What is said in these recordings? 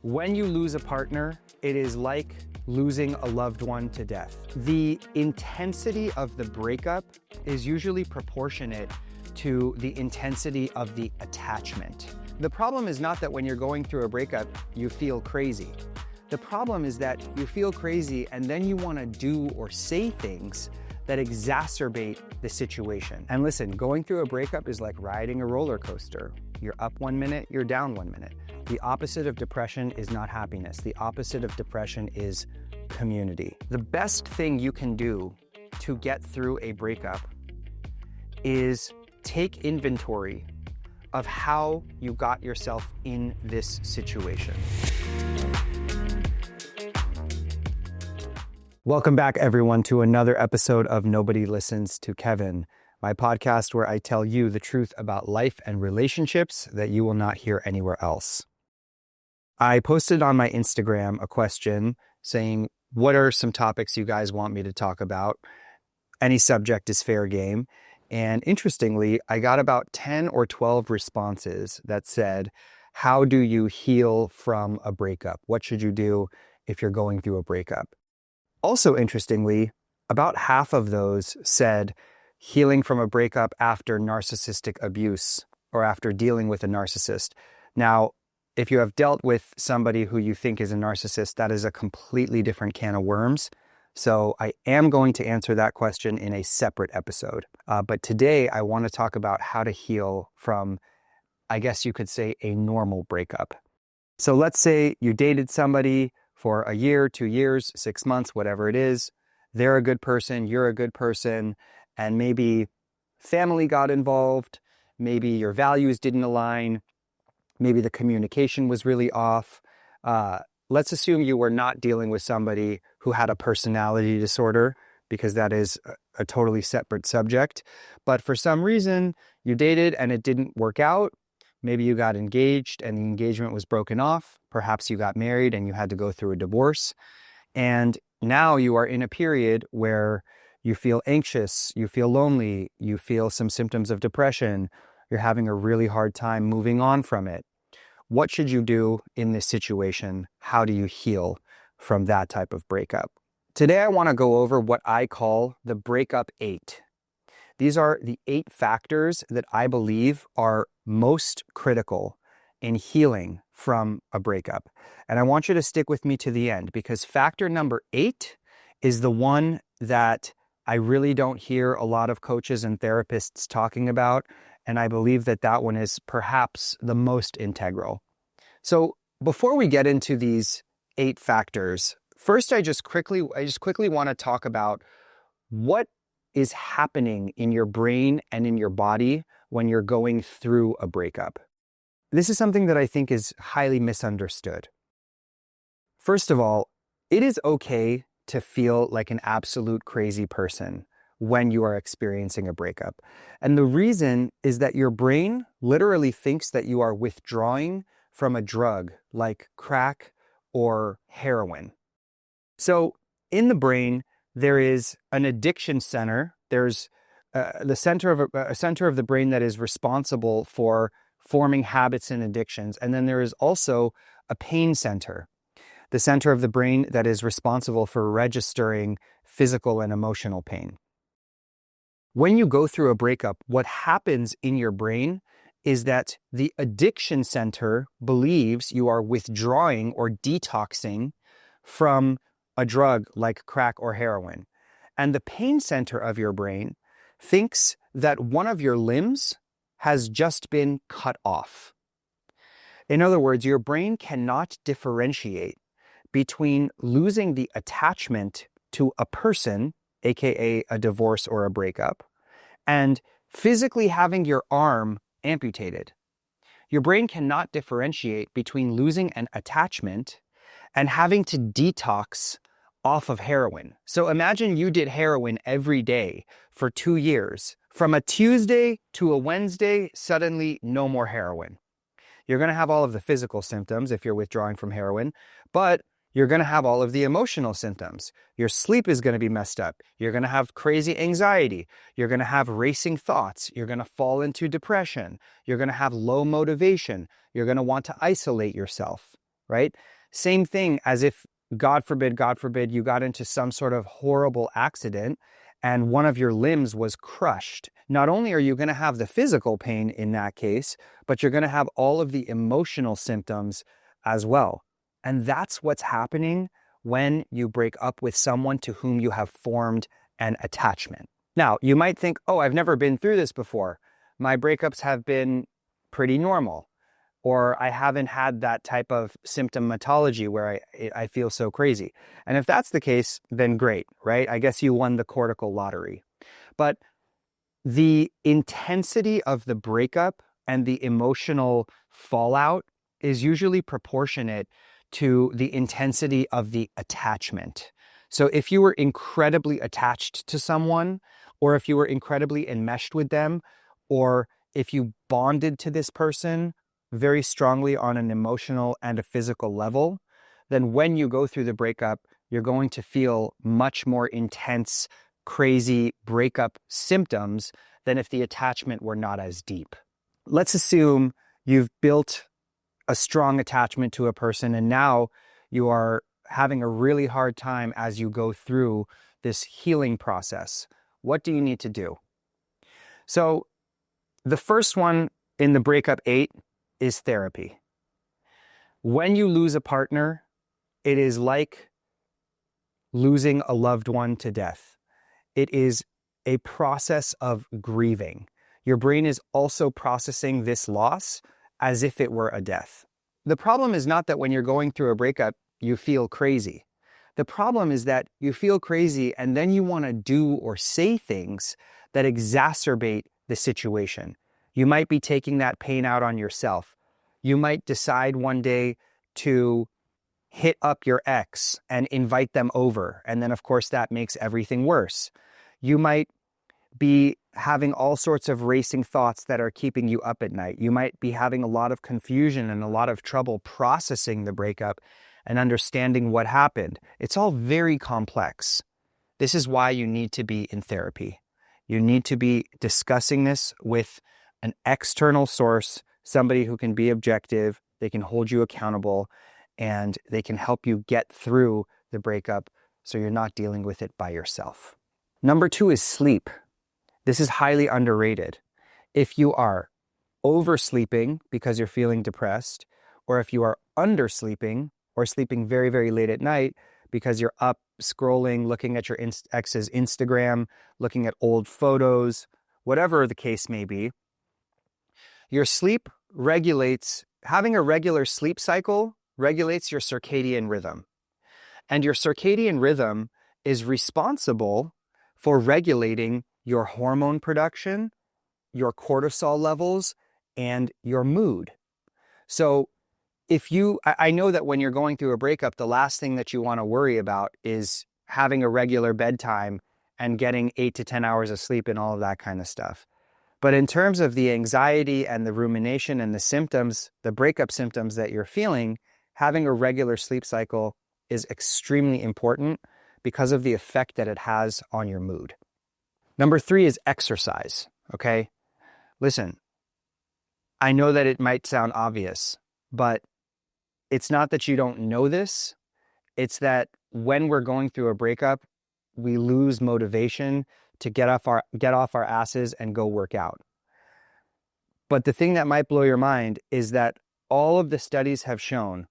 When you lose a partner, it is like losing a loved one to death. The intensity of the breakup is usually proportionate to the intensity of the attachment. The problem is not that when you're going through a breakup, you feel crazy. The problem is that you feel crazy and then you want to do or say things that exacerbate the situation. And listen, going through a breakup is like riding a roller coaster. You're up 1 minute, you're down 1 minute. The opposite of depression is not happiness. The opposite of depression is community. The best thing you can do to get through a breakup is take inventory of how you got yourself in this situation. Welcome back, everyone, to another episode of Nobody Listens to Kevin, my podcast where I tell you the truth about life and relationships that you will not hear anywhere else. I posted on my Instagram a question saying, what are some topics you guys want me to talk about? Any subject is fair game. And interestingly, I got about 10 or 12 responses that said, how do you heal from a breakup? What should you do if you're going through a breakup? Also, interestingly, about half of those said healing from a breakup after narcissistic abuse or after dealing with a narcissist. Now, if you have dealt with somebody who you think is a narcissist, that is a completely different can of worms. So I am going to answer that question in a separate episode. But today I want to talk about how to heal from, I guess you could say, a normal breakup. So let's say you dated somebody for a year, 2 years, 6 months, whatever it is. They're a good person, you're a good person, and maybe family got involved, maybe your values didn't align, maybe the communication was really off. Let's assume you were not dealing with somebody who had a personality disorder, because that is a totally separate subject. But for some reason, you dated and it didn't work out. Maybe you got engaged and the engagement was broken off. Perhaps you got married and you had to go through a divorce. And now you are in a period where you feel anxious, you feel lonely, you feel some symptoms of depression. You're having a really hard time moving on from it. What should you do in this situation? How do you heal from that type of breakup? Today, I want to go over what I call the breakup 8. These are the 8 factors that I believe are most critical in healing from a breakup. And I want you to stick with me to the end, because factor number 8 is the one that I really don't hear a lot of coaches and therapists talking about. And I believe that that one is perhaps the most integral. So before we get into these 8 factors, first I just quickly want to talk about what is happening in your brain and in your body when you're going through a breakup. This is something that I think is highly misunderstood. First of all, it is okay to feel like an absolute crazy person when you are experiencing a breakup. And the reason is that your brain literally thinks that you are withdrawing from a drug like crack or heroin. So in the brain, there is an addiction center. There's a center of the brain that is responsible for forming habits and addictions. And then there is also a pain center, the center of the brain that is responsible for registering physical and emotional pain. When you go through a breakup, what happens in your brain is that the addiction center believes you are withdrawing or detoxing from a drug like crack or heroin. And the pain center of your brain thinks that one of your limbs has just been cut off. In other words, your brain cannot differentiate between losing the attachment to a person, aka a divorce or a breakup, and physically having your arm amputated. Your brain cannot differentiate between losing an attachment and having to detox off of heroin. So imagine you did heroin every day for 2 years. From a Tuesday to a Wednesday, suddenly no more heroin. You're going to have all of the physical symptoms if you're withdrawing from heroin, but you're going to have all of the emotional symptoms. Your sleep is going to be messed up. You're going to have crazy anxiety. You're going to have racing thoughts. You're going to fall into depression. You're going to have low motivation. You're going to want to isolate yourself. right? Same thing as if, God forbid, you got into some sort of horrible accident and one of your limbs was crushed. Not only are you going to have the physical pain in that case, but you're going to have all of the emotional symptoms as well. And that's what's happening when you break up with someone to whom you have formed an attachment. Now, you might think, oh, I've never been through this before. My breakups have been pretty normal, or I haven't had that type of symptomatology where I feel so crazy. And if that's the case, then great, right? I guess you won the cortical lottery. But the intensity of the breakup and the emotional fallout is usually proportionate to the intensity of the attachment. So if you were incredibly attached to someone, or if you were incredibly enmeshed with them, or if you bonded to this person very strongly on an emotional and a physical level, then when you go through the breakup, you're going to feel much more intense, crazy breakup symptoms than if the attachment were not as deep. Let's assume you've built a strong attachment to a person and now you are having a really hard time as you go through this healing process. What do you need to do? So the first one in the breakup 8 is therapy. When you lose a partner, it is like losing a loved one to death. It is a process of grieving. Your brain is also processing this loss as if it were a death. The problem is not that when you're going through a breakup, you feel crazy. The problem is that you feel crazy and then you want to do or say things that exacerbate the situation. You might be taking that pain out on yourself. You might decide one day to hit up your ex and invite them over. And then, of course, that makes everything worse. You might be having all sorts of racing thoughts that are keeping you up at night. You might be having a lot of confusion and a lot of trouble processing the breakup and understanding what happened. It's all very complex. This is why you need to be in therapy. You need to be discussing this with an external source, somebody who can be objective, they can hold you accountable, and they can help you get through the breakup so you're not dealing with it by yourself. Number 2 is sleep. This is highly underrated. If you are oversleeping because you're feeling depressed, or if you are undersleeping or sleeping very, very late at night because you're up scrolling, looking at your ex's Instagram, looking at old photos, whatever the case may be, your sleep regulates, having a regular sleep cycle regulates your circadian rhythm. And your circadian rhythm is responsible for regulating your hormone production, your cortisol levels, and your mood. So I know that when you're going through a breakup, the last thing that you want to worry about is having a regular bedtime and getting 8 to 10 hours of sleep and all of that kind of stuff. But in terms of the anxiety and the rumination and the symptoms, the breakup symptoms that you're feeling, having a regular sleep cycle is extremely important because of the effect that it has on your mood. Number 3 is exercise, okay? Listen, I know that it might sound obvious, but it's not that you don't know this. It's that when we're going through a breakup, we lose motivation to get off our asses and go work out. But the thing that might blow your mind is that all of the studies have shown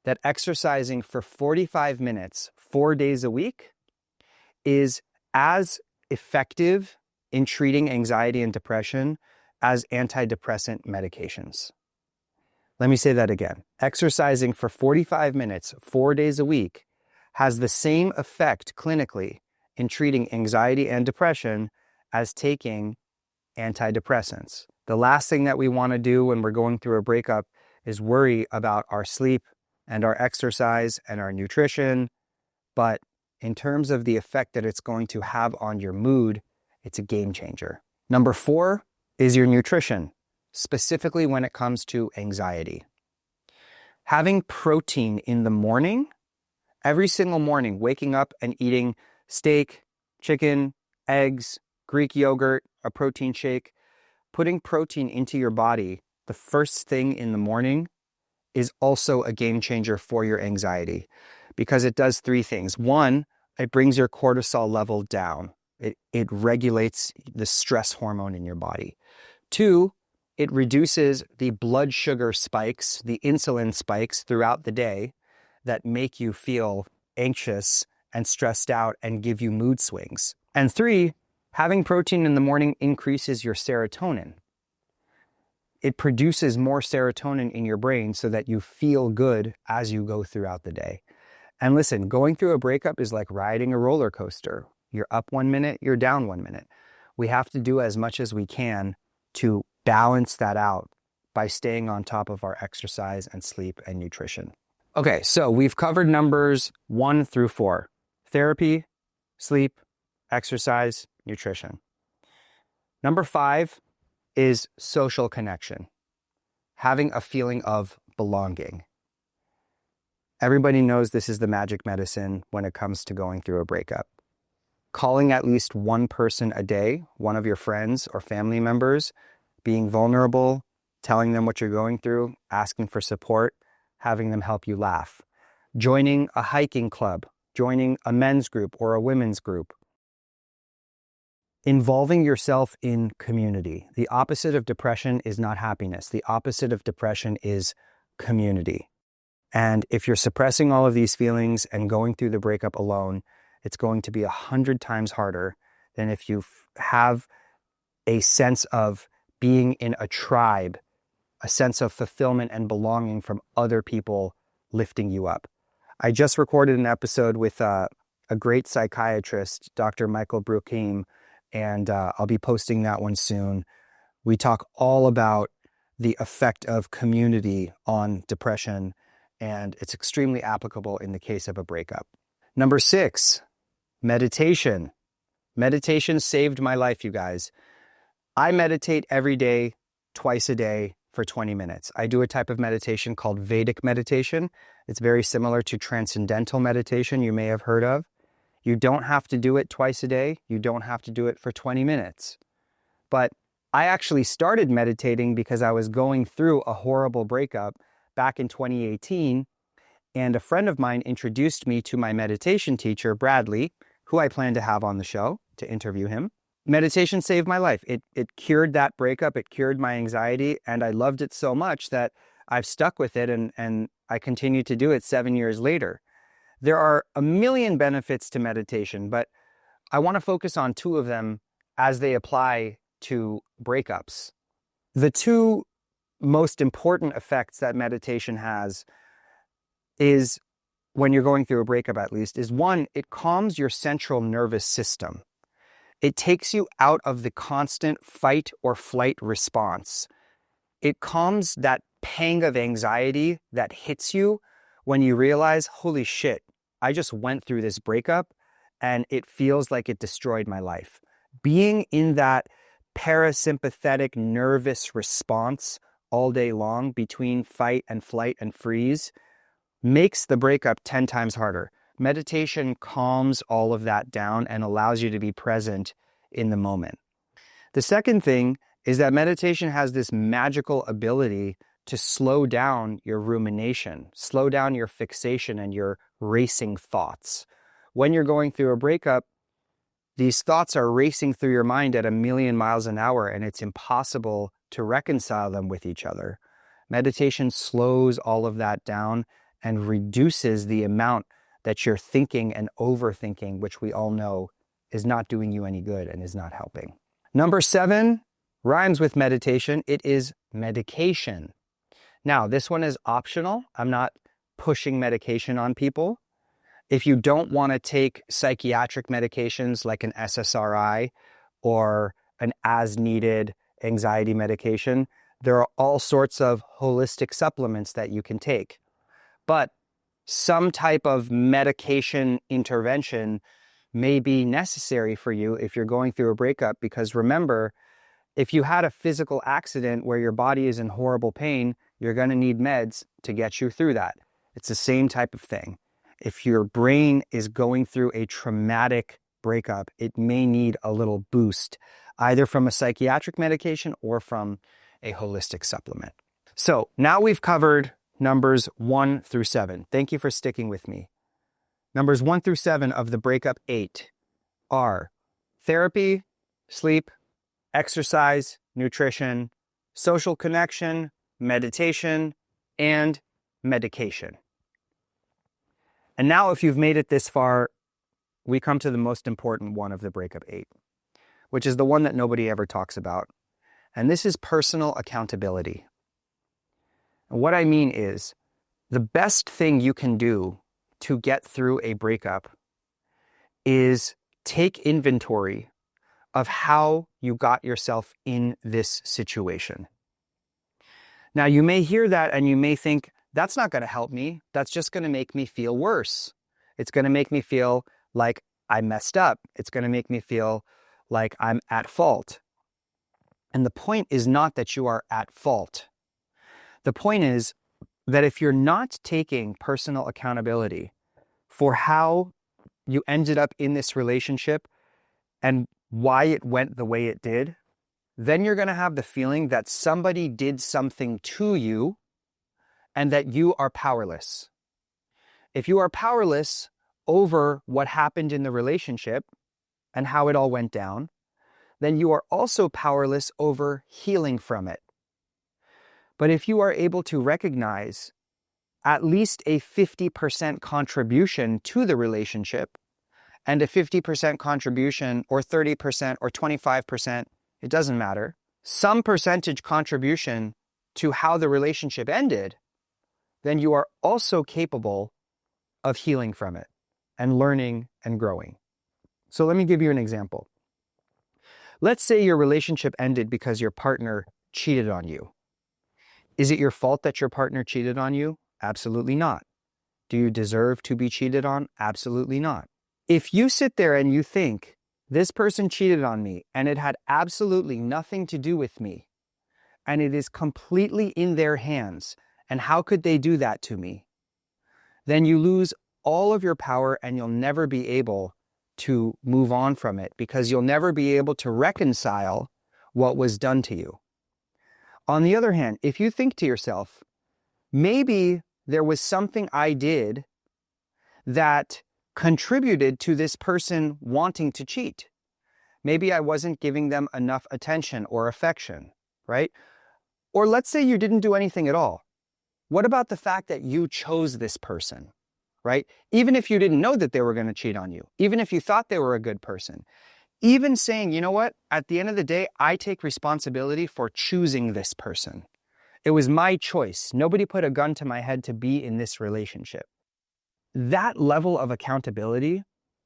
that exercising for 45 minutes, 4 days a week, is as effective in treating anxiety and depression as antidepressant medications. Let me say that again. Exercising for 45 minutes, 4 days a week, has the same effect clinically in treating anxiety and depression as taking antidepressants. The last thing that we want to do when we're going through a breakup is worry about our sleep and our exercise and our nutrition. But in terms of the effect that it's going to have on your mood, it's a game changer. Number 4 is your nutrition, specifically when it comes to anxiety. Having protein in the morning, every single morning, waking up and eating steak, chicken, eggs, Greek yogurt, a protein shake, putting protein into your body the first thing in the morning is also a game changer for your anxiety because it does three things. One, it brings your cortisol level down. It regulates the stress hormone in your body. Two, it reduces the blood sugar spikes, the insulin spikes throughout the day that make you feel anxious and stressed out and give you mood swings. And three, having protein in the morning increases your serotonin. It produces more serotonin in your brain so that you feel good as you go throughout the day. And listen, going through a breakup is like riding a roller coaster. You're up 1 minute, you're down 1 minute. We have to do as much as we can to balance that out by staying on top of our exercise and sleep and nutrition. Okay, so we've covered numbers 1 through 4. Therapy, sleep, exercise, nutrition. Number 5 is social connection, having a feeling of belonging. Everybody knows this is the magic medicine when it comes to going through a breakup. Calling at least one person a day, one of your friends or family members, being vulnerable, telling them what you're going through, asking for support, having them help you laugh. Joining a hiking club, joining a men's group or a women's group. Involving yourself in community. The opposite of depression is not happiness. The opposite of depression is community. And if you're suppressing all of these feelings and going through the breakup alone, it's going to be 100 times harder than if you have a sense of being in a tribe, a sense of fulfillment and belonging from other people lifting you up. I just recorded an episode with a great psychiatrist, Dr. Michael Bruchheim, and I'll be posting that one soon. We talk all about the effect of community on depression, and it's extremely applicable in the case of a breakup. Number 6, meditation. Meditation saved my life, you guys. I meditate every day, twice a day for 20 minutes. I do a type of meditation called Vedic meditation. It's very similar to transcendental meditation you may have heard of. You don't have to do it twice a day. You don't have to do it for 20 minutes. But I actually started meditating because I was going through a horrible breakup back in 2018, and a friend of mine introduced me to my meditation teacher, Bradley, who I plan to have on the show to interview him. Meditation saved my life. It cured that breakup. It cured my anxiety, and I loved it so much that I've stuck with it, and I continue to do it 7 years later. There are a million benefits to meditation, but I want to focus on 2 of them as they apply to breakups. The 2 most important effects that meditation has is, when you're going through a breakup at least, is 1, it calms your central nervous system. It takes you out of the constant fight or flight response. It calms that pang of anxiety that hits you when you realize, holy shit, I just went through this breakup and it feels like it destroyed my life. Being in that parasympathetic nervous response all day long between fight and flight and freeze makes the breakup 10 times harder. Meditation calms all of that down and allows you to be present in the moment. The second thing is that meditation has this magical ability to slow down your rumination, slow down your fixation and your racing thoughts. When you're going through a breakup, these thoughts are racing through your mind at 1,000,000 miles an hour, and it's impossible to reconcile them with each other. Meditation slows all of that down and reduces the amount that you're thinking and overthinking, which we all know is not doing you any good and is not helping. Number 7 rhymes with meditation. It is medication. Now, this one is optional. I'm not pushing medication on people. If you don't want to take psychiatric medications like an SSRI or an as-needed anxiety medication, there are all sorts of holistic supplements that you can take. But some type of medication intervention may be necessary for you if you're going through a breakup, because remember, if you had a physical accident where your body is in horrible pain, you're going to need meds to get you through that. It's the same type of thing. If your brain is going through a traumatic breakup, it may need a little boost, either from a psychiatric medication or from a holistic supplement. So now we've covered numbers 1 through 7. Thank you for sticking with me. Numbers 1 through 7 of the breakup 8 are therapy, sleep, exercise, nutrition, social connection, meditation, and medication. And now, if you've made it this far, we come to the most important one of the breakup 8, which is the one that nobody ever talks about. And this is personal accountability. And what I mean is, the best thing you can do to get through a breakup is take inventory of how you got yourself in this situation. Now, you may hear that and you may think, that's not going to help me. That's just going to make me feel worse. It's going to make me feel like I messed up. It's going to make me feel like I'm at fault. And the point is not that you are at fault. The point is that if you're not taking personal accountability for how you ended up in this relationship and why it went the way it did, then you're going to have the feeling that somebody did something to you and that you are powerless. If you are powerless over what happened in the relationship and how it all went down, then you are also powerless over healing from it. But if you are able to recognize at least a 50% contribution to the relationship, and a 50% contribution, or 30%, or 25%, it doesn't matter, some percentage contribution to how the relationship ended, then you are also capable of healing from it and learning and growing. So let me give you an example. Let's say your relationship ended because your partner cheated on you. Is it your fault that your partner cheated on you? Absolutely not. Do you deserve to be cheated on? Absolutely not. If you sit there and you think, this person cheated on me and it had absolutely nothing to do with me, and it is completely in their hands, and how could they do that to me? Then you lose all of your power and you'll never be able to move on from it because you'll never be able to reconcile what was done to you. On the other hand, if you think to yourself, maybe there was something I did that contributed to this person wanting to cheat. Maybe I wasn't giving them enough attention or affection, right? Or let's say you didn't do anything at all. What about the fact that you chose this person, right? Even if you didn't know that they were going to cheat on you, even if you thought they were a good person, even saying, you know what, at the end of the day, I take responsibility for choosing this person. It was my choice. Nobody put a gun to my head to be in this relationship. That level of accountability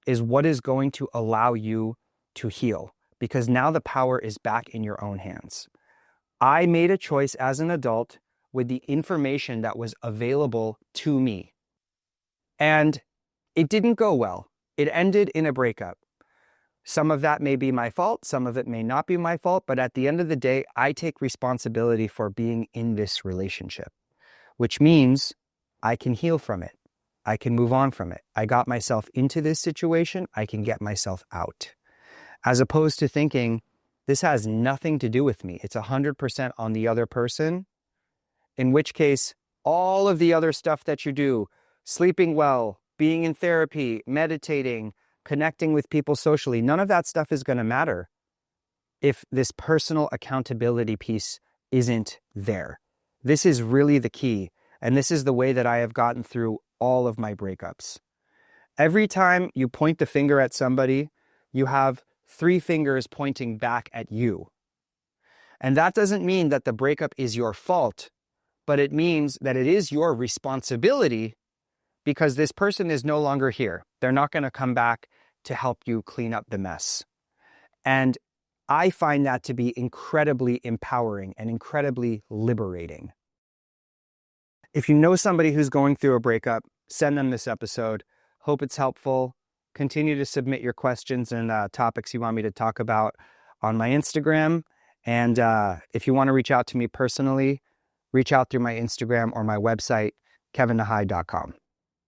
is what is going to allow you to heal, because now the power is back in your own hands. I made a choice as an adult with the information that was available to me. And it didn't go well. It ended in a breakup. Some of that may be my fault, some of it may not be my fault, but at the end of the day, I take responsibility for being in this relationship, which means I can heal from it. I can move on from it. I got myself into this situation, I can get myself out. As opposed to thinking, this has nothing to do with me. It's 100% on the other person, in which case, all of the other stuff that you do, sleeping well, being in therapy, meditating, connecting with people socially, none of that stuff is going to matter if this personal accountability piece isn't there. This is really the key. And this is the way that I have gotten through all of my breakups. Every time you point the finger at somebody, you have 3 fingers pointing back at you. And that doesn't mean that the breakup is your fault, but it means that it is your responsibility because this person is no longer here. They're not going to come back to help you clean up the mess. And I find that to be incredibly empowering and incredibly liberating. If you know somebody who's going through a breakup, send them this episode. Hope it's helpful. Continue to submit your questions and topics you want me to talk about on my Instagram. And if you want to reach out to me personally, reach out through my Instagram or my website, kevinnahai.com.